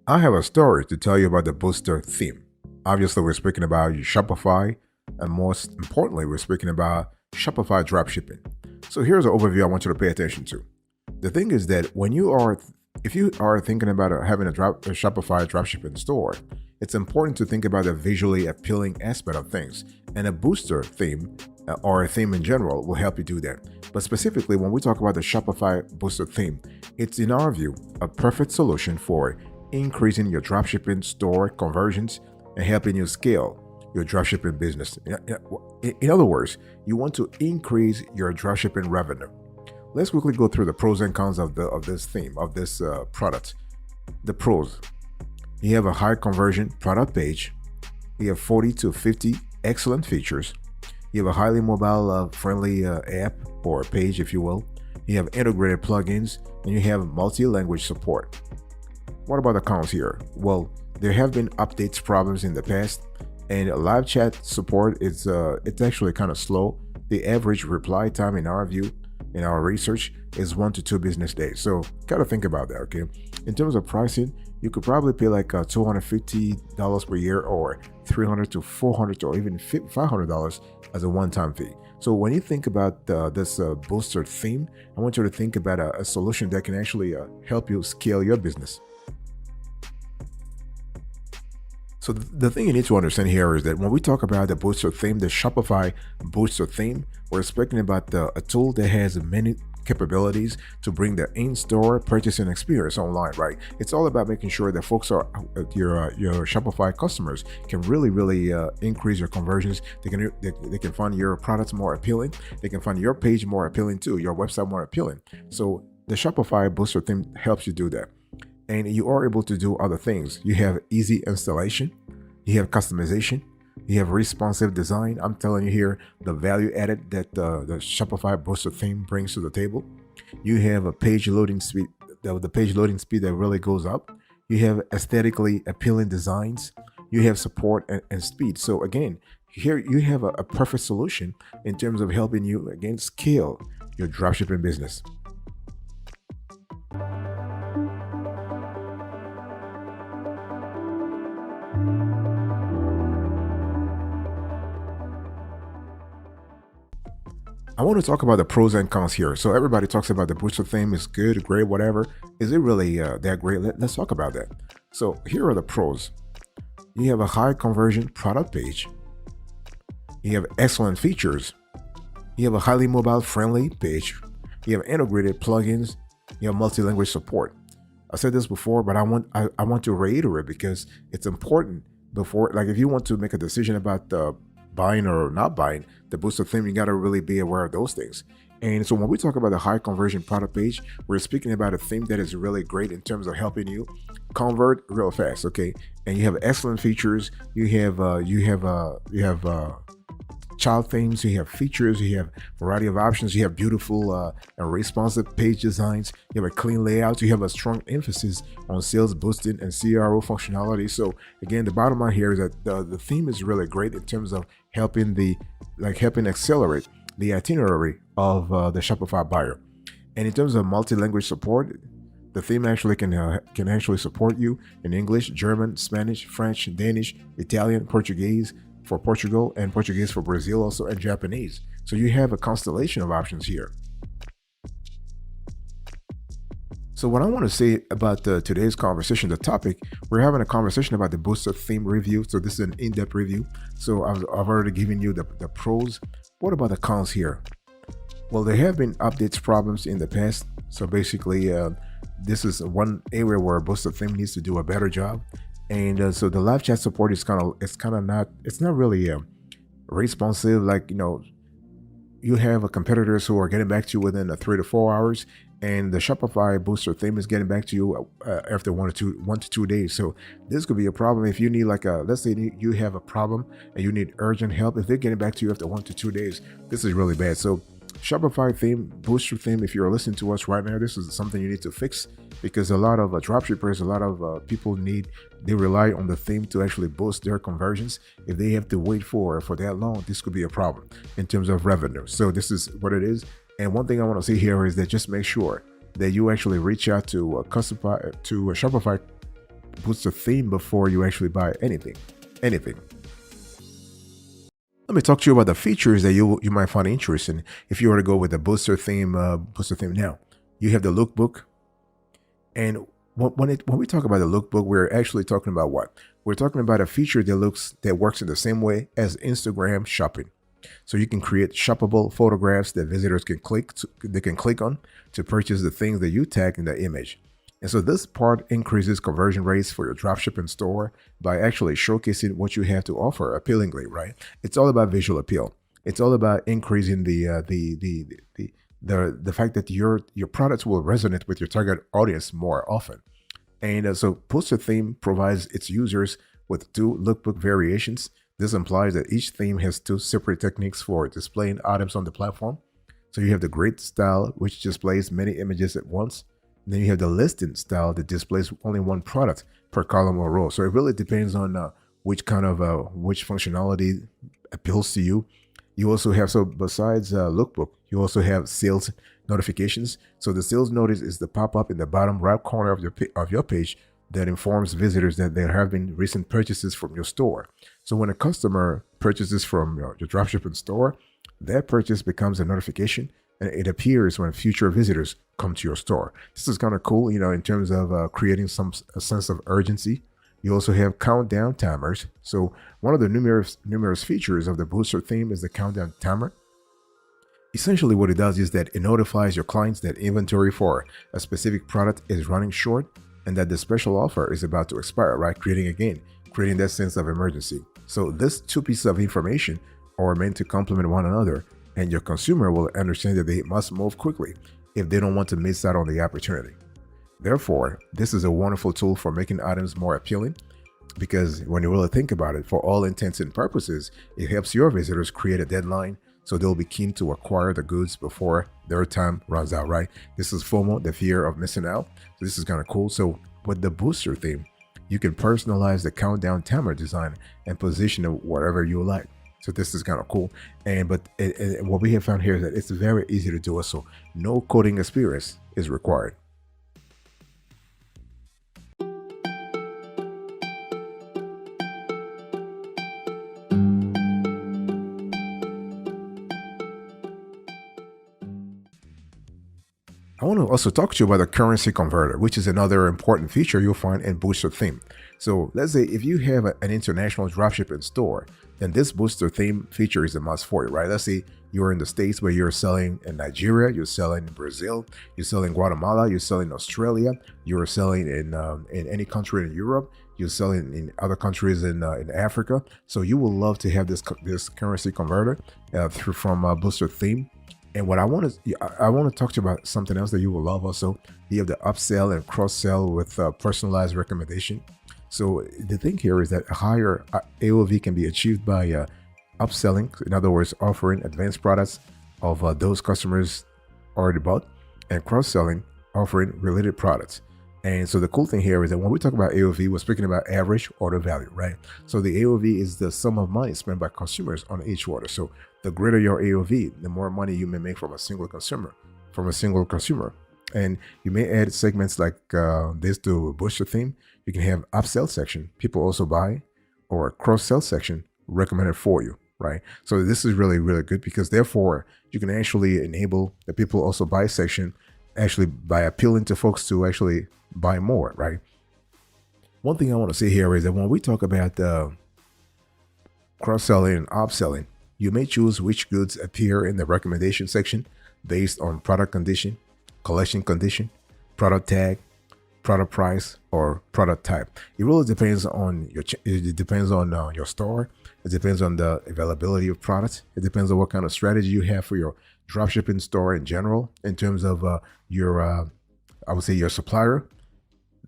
I have a story to tell you about the booster theme. Obviously, we're speaking about Shopify, and most importantly, we're speaking about Shopify dropshipping. So here's an overview I want you to pay attention to. The thing is that if you are thinking about having a Shopify dropshipping store, it's important to think about the visually appealing aspect of things, and a booster theme or a theme in general will help you do that. But specifically, when we talk about the Shopify booster theme, it's in our view a perfect solution for increasing your dropshipping store conversions and helping you scale your dropshipping business. In other words, you want to increase your dropshipping revenue. Let's quickly go through the pros and cons of this theme of this product. The pros: you have a high conversion product page. You have 40 to 50 excellent features. You have a highly mobile friendly app or page, if you will. You have integrated plugins, and you have multi-language support. What about the cons here? Well, there have been updates problems in the past, and live chat support is it's actually kind of slow. The average reply time in our view, in our research, is 1 to 2 business days. So gotta think about that, okay? In terms of pricing, you could probably pay like $250 per year, or $300 to $400 or even $500 as a one-time fee. So when you think about this booster theme, I want you to think about a solution that can actually help you scale your business. So the thing you need to understand here is that when we talk about the booster theme, the Shopify booster theme, we're speaking about a tool that has many capabilities to bring the in-store purchasing experience online, right? It's all about making sure that folks are your Shopify customers can really increase your conversions. They can find your products more appealing. They can find your page more appealing too, your website more appealing. So the Shopify booster theme helps you do that. And you are able to do other things. You have easy installation, you have customization, you have responsive design. I'm telling you here, the value added that the Shopify booster theme brings to the table. You have a page loading speed, the page loading speed that really goes up. You have aesthetically appealing designs. You have support and speed. So again, here you have a perfect solution in terms of helping you again scale your dropshipping business. I want to talk about the pros and cons here. So everybody talks about the booster theme is good, great, whatever. Is it really that great? Let's talk about that. So here are the pros. You have a high conversion product page. You have excellent features. You have a highly mobile friendly page. You have integrated plugins. You have multi-language support. I said this before, but I want to reiterate because it's important before, like if you want to make a decision about buying or not buying the booster theme, you got to really be aware of those things. And so when we talk about the high conversion product page, we're speaking about a theme that is really great in terms of helping you convert real fast, okay? And you have excellent features. You have child themes, you have features, you have variety of options, you have beautiful and responsive page designs, you have a clean layout, you have a strong emphasis on sales boosting and CRO functionality. So again, the bottom line here is that the theme is really great in terms of helping accelerate the itinerary of the Shopify buyer. And in terms of multi-language support, the theme actually can actually support you in English, German, Spanish, French, Danish, Italian, Portuguese for Portugal, and Portuguese for Brazil also, and Japanese. So you have a constellation of options here. So what I want to say about today's conversation, the topic, we're having a conversation about the booster theme review. So this is an in-depth review. So I've already given you the pros. What about the cons here? Well, there have been updates problems in the past. So basically, this is one area where booster theme needs to do a better job. And so the live chat support is not really responsive. Like, you have competitors who are getting back to you within 3 to 4 hours, and the Shopify booster theme is getting back to you after 1 to 2 days. So this could be a problem if you need let's say you have a problem and you need urgent help. If they're getting back to you after 1 to 2 days, this is really bad. So Shopify theme, booster theme, if you're listening to us right now, this is something you need to fix, because a lot of dropshippers, a lot of people they rely on the theme to actually boost their conversions. If they have to wait for that long, this could be a problem in terms of revenue. So this is what it is. And one thing I want to say here is that just make sure that you actually reach out to a Shopify booster theme before you actually buy anything. Let me talk to you about the features that you might find interesting if you were to go with the booster theme. Now, you have the lookbook, and when we talk about the lookbook, we're actually talking about what? We're talking about a feature that works in the same way as Instagram shopping. So you can create shoppable photographs that visitors can click on to purchase the things that you tag in the image. And so this part increases conversion rates for your dropshipping store by actually showcasing what you have to offer appealingly, right? It's all about visual appeal. It's all about increasing the fact that your products will resonate with your target audience more often. And so Poster Theme provides its users with 2 lookbook variations. This implies that each theme has 2 separate techniques for displaying items on the platform. So you have the grid style, which displays many images at once. And then you have the listing style that displays only one product per column or row. So it really depends on which functionality appeals to you. You also have, so besides lookbook, you also have sales notifications. So the sales notice is the pop-up in the bottom right corner of your page that informs visitors that there have been recent purchases from your store. So when a customer purchases from your dropshipping store, that purchase becomes a notification, and it appears when future visitors come to your store. This is kind of cool, in terms of creating a sense of urgency. You also have countdown timers. So one of the numerous features of the booster theme is the countdown timer. Essentially what it does is that it notifies your clients that inventory for a specific product is running short and that the special offer is about to expire, right? Creating that sense of emergency. So these 2 pieces of information are meant to complement one another, and your consumer will understand that they must move quickly if they don't want to miss out on the opportunity. Therefore, this is a wonderful tool for making items more appealing, because when you really think about it, for all intents and purposes, it helps your visitors create a deadline, so they'll be keen to acquire the goods before their time runs out, right? This is FOMO, the fear of missing out. So this is kind of cool. So with the booster theme, you can personalize the countdown timer design and position it wherever you like. So this is kind of cool. But what we have found here is that it's very easy to do it. So no coding experience is required. I want to also talk to you about the currency converter, which is another important feature you'll find in Booster Theme. So let's say if you have an international dropshipping store, then this Booster Theme feature is a must for you, right? Let's say you're in the States where you're selling in Nigeria, you're selling in Brazil, you're selling in Guatemala, you're selling in Australia, you're selling in any country in Europe, you're selling in other countries in Africa. So you will love to have this currency converter from Booster Theme. And what I want to talk to you about something else that you will love also. You have the upsell and cross-sell with personalized recommendation. So the thing here is that a higher AOV can be achieved by upselling, in other words, offering advanced products of those customers already bought, and cross-selling, offering related products. And so the cool thing here is that when we talk about AOV, we're speaking about average order value, right? So the AOV is the sum of money spent by consumers on each order. So the greater your AOV, the more money you may make from a single consumer. And you may add segments like this to boost your theme. You can have upsell section, people also buy, or cross-sell section, recommended for you, right? So this is really, really good because therefore you can actually enable the people also buy section actually by appealing to folks to actually buy more, right? One thing I want to say here is that when we talk about cross-selling and upselling, you may choose which goods appear in the recommendation section based on product condition, collection condition, product tag, product price, or product type. It really depends on your store. It depends on the availability of products. It depends on what kind of strategy you have for your dropshipping store in general, in terms of your supplier,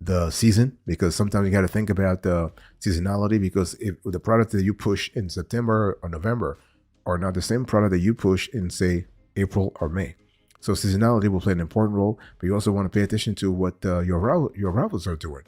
the season, because sometimes you got to think about the seasonality, because if the product that you push in September or November are not the same product that you push in, say, April or May. So seasonality will play an important role, but you also want to pay attention to what your rivals are doing.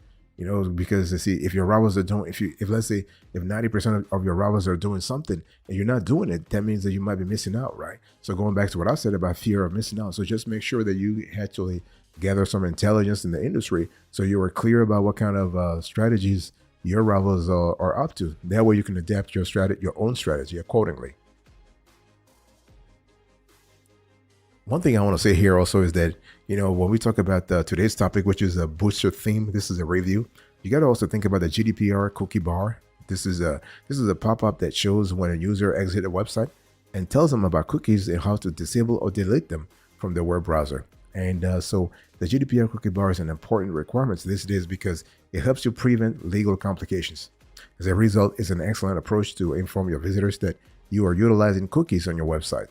Because if your rivals are doing, if let's say if 90% of your rivals are doing something and you're not doing it, that means that you might be missing out, right? So going back to what I said about fear of missing out, so just make sure that you actually gather some intelligence in the industry so you are clear about what kind of strategies your rivals are up to. That way you can adapt your own strategy accordingly. One thing I want to say here also is that, when we talk about today's topic, which is a booster theme, this is a review. You got to also think about the GDPR cookie bar. This is a pop-up that shows when a user exits a website and tells them about cookies and how to disable or delete them from their web browser. And so the GDPR cookie bar is an important requirement these days because it helps you prevent legal complications. As a result, it's an excellent approach to inform your visitors that you are utilizing cookies on your website.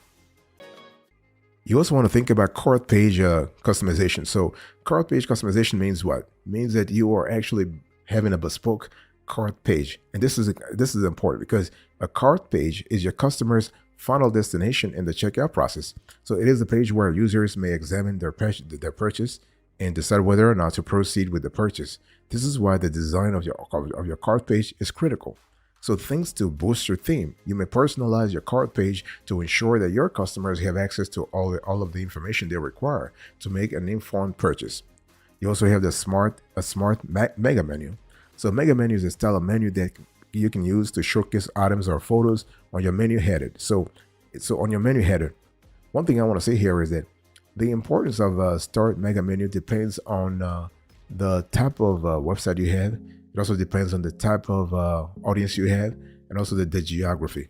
You also want to think about cart page customization. So cart page customization means what? It means that you are actually having a bespoke cart page. And this is important because a cart page is your customer's final destination in the checkout process. So it is a page where users may examine their purchase and decide whether or not to proceed with the purchase. This is why the design of your cart page is critical. So thanks to Booster Theme, you may personalize your cart page to ensure that your customers have access to all of the information they require to make an informed purchase. You also have a smart mega menu. So mega menu is a style of menu that you can use to showcase items or photos on your menu header. So on your menu header, one thing I want to say here is that the importance of Start Mega Menu depends on the type of website you have. It also depends on the type of audience you have and also the geography.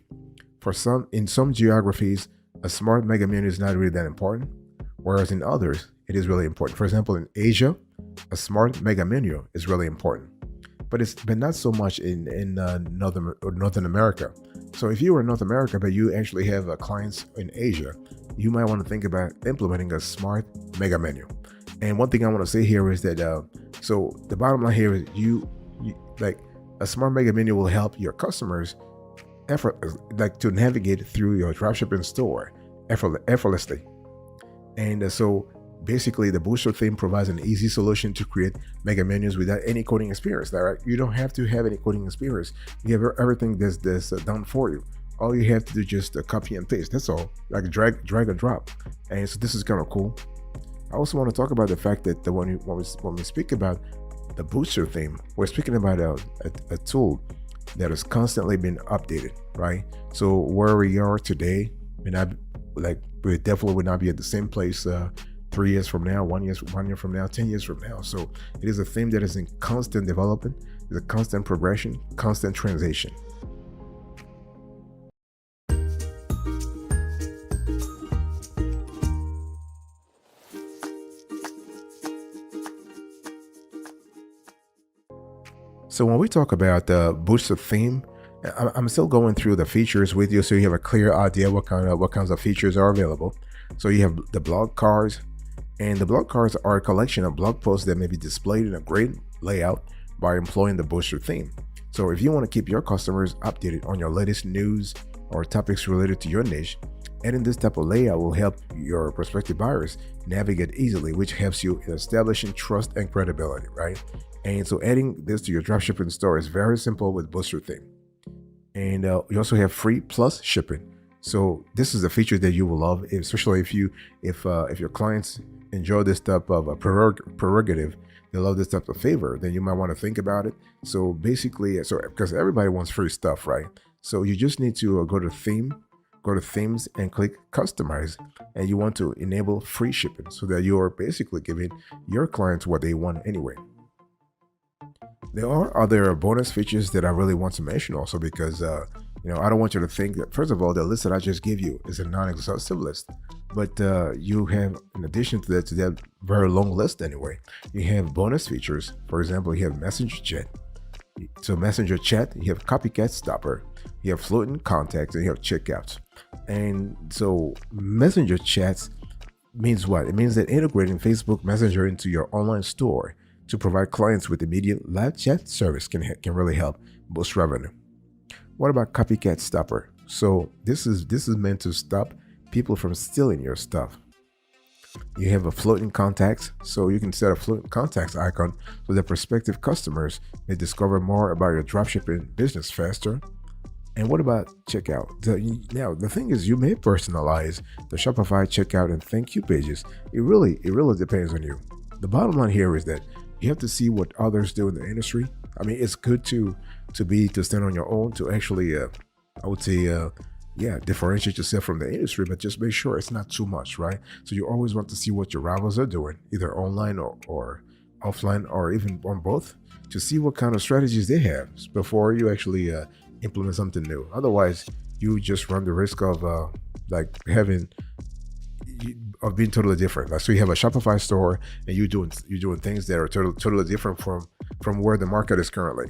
In some geographies, a smart mega menu is not really that important, whereas in others, it is really important. For example, in Asia, a smart mega menu is really important, but not so much in Northern America. So if you are in North America, but you actually have clients in Asia, you might want to think about implementing a smart mega menu. And one thing I want to say here is that, so the bottom line here is like a smart mega menu will help your customers to navigate through your dropshipping store effortlessly. And so basically the Booster theme provides an easy solution to create mega menus without any coding experience. Right? You don't have to have any coding experience. You have everything that's done for you. All you have to do is just copy and paste. That's all, like drag and drop. And so this is kind of cool. I also want to talk about the fact that when we speak about the Booster theme, we're speaking about a tool that is constantly being updated, right? So where we are today, we definitely would not be at the same place 3 years from now, 1 year from now, 10 years from now. So it is a theme that is in constant development, it's a constant progression, constant transition. So when we talk about the Booster theme, I'm still going through the features with you so you have a clear idea what kinds of features are available. So you have the blog cards, and the blog cards are a collection of blog posts that may be displayed in a great layout by employing the Booster theme. So if you want to keep your customers updated on your latest news or topics related to your niche, adding this type of layout will help your prospective buyers navigate easily, which helps you in establishing trust and credibility, right? And so adding this to your dropshipping store is very simple with Booster theme. And you also have free plus shipping. So this is a feature that you will love, especially if your clients enjoy this type of a prerogative, they love this type of favor, then you might want to think about it. So basically, because everybody wants free stuff, right? So you just need to go to themes and click customize, and you want to enable free shipping so that you are basically giving your clients what they want anyway. There are other bonus features that I really want to mention also because I don't want you to think that, first of all, the list that I just gave you is a non-exhaustive list, but you have, in addition to that very long list anyway, you have bonus features. For example, you have messenger chat. So messenger chat, you have copycat stopper, you have floating contacts, and you have checkouts. And so messenger chats means what? It means that integrating Facebook Messenger into your online store to provide clients with immediate live chat service can really help boost revenue. What about copycat stopper? So this is meant to stop people from stealing your stuff. You have a floating contacts, so you can set a floating contacts icon so that prospective customers may discover more about your dropshipping business faster. And what about checkout? Now, the thing is, you may personalize the Shopify checkout and thank you pages. It really depends on you. the bottom line here is that you have to see what others do in the industry. I mean, it's good to stand on your own, to actually, I would say, differentiate yourself from the industry, but just make sure it's not too much, right? So you always want to see what your rivals are doing, either online or offline, or even on both, to see what kind of strategies they have before you actually implement something new. Otherwise, you just run the risk of being totally different. Like, so you have a Shopify store and you're doing things that are totally different from where the market is currently.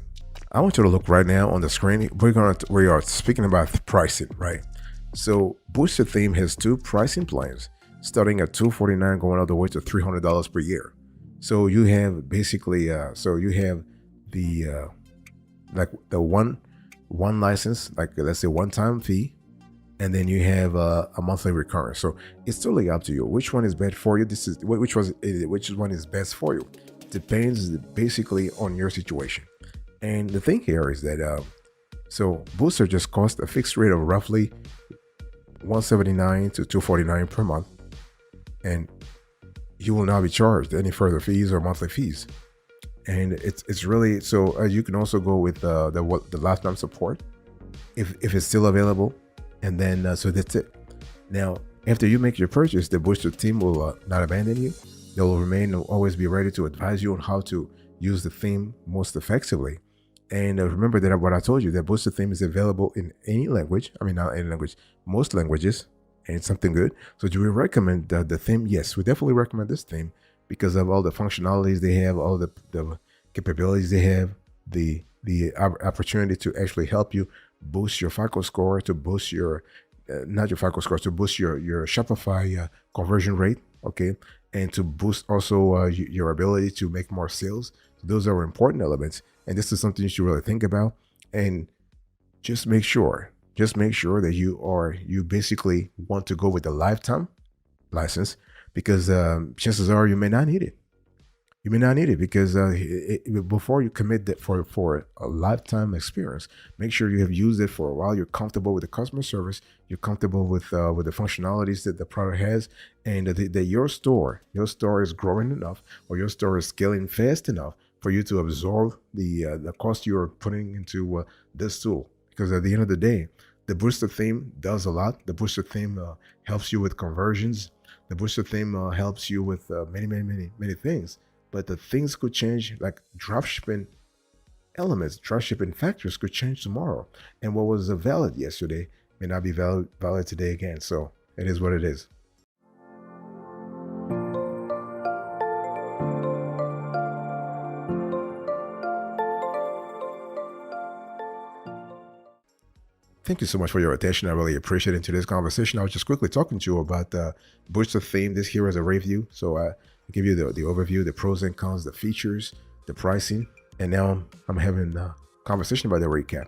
I want you to look right now on the screen. We are speaking about pricing, right? So Booster Theme has two pricing plans, starting at $249, going all the way to $300 per year. So you have basically, the one license, like let's say one-time fee, and then you have a monthly recurrence. So it's totally up to you. Which one is best for you? Which one is best for you? Depends basically on your situation. And the thing here is that so Booster just costs a fixed rate of roughly $179 to $249 per month, and you will not be charged any further fees or monthly fees. And it's really so. You can also go with the lifetime support if it's still available, and then so that's it. Now, after you make your purchase, the Booster team will not abandon you. They will always be ready to advise you on how to use the theme most effectively. And remember that what I told you, that Booster theme is available in any language. I mean, not any language, most languages, and it's something good. So do we recommend the theme? Yes, we definitely recommend this theme because of all the functionalities they have, all the capabilities they have, the opportunity to actually help you boost your FICO score, to boost your not your FICO score, to boost your Shopify conversion rate, okay, and to boost also your ability to make more sales. So those are important elements. And this is something you should really think about, and just make sure that you basically want to go with the lifetime license, because chances are you may not need it. You may not need it because before you commit that for a lifetime experience, make sure you have used it for a while. You're comfortable with the customer service. You're comfortable with the functionalities that the product has, and that your store is growing enough, or your store is scaling fast enough for you to absorb the cost you're putting into this tool. Because at the end of the day, the Booster theme does a lot. The Booster theme helps you with conversions. The Booster theme helps you with many things. But the things could change, like dropshipping elements, dropshipping factors could change tomorrow. And what was valid yesterday may not be valid today again. So it is what it is. Thank you so much for your attention. I really appreciate it. In today's conversation, I was just quickly talking to you about the Booster theme. This here is a review. So I give you the overview, the pros and cons, the features, the pricing, and now I'm having a conversation about the recap.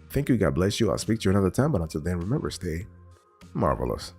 Thank you. God bless you. I'll speak to you another time. But until then, remember, stay marvelous.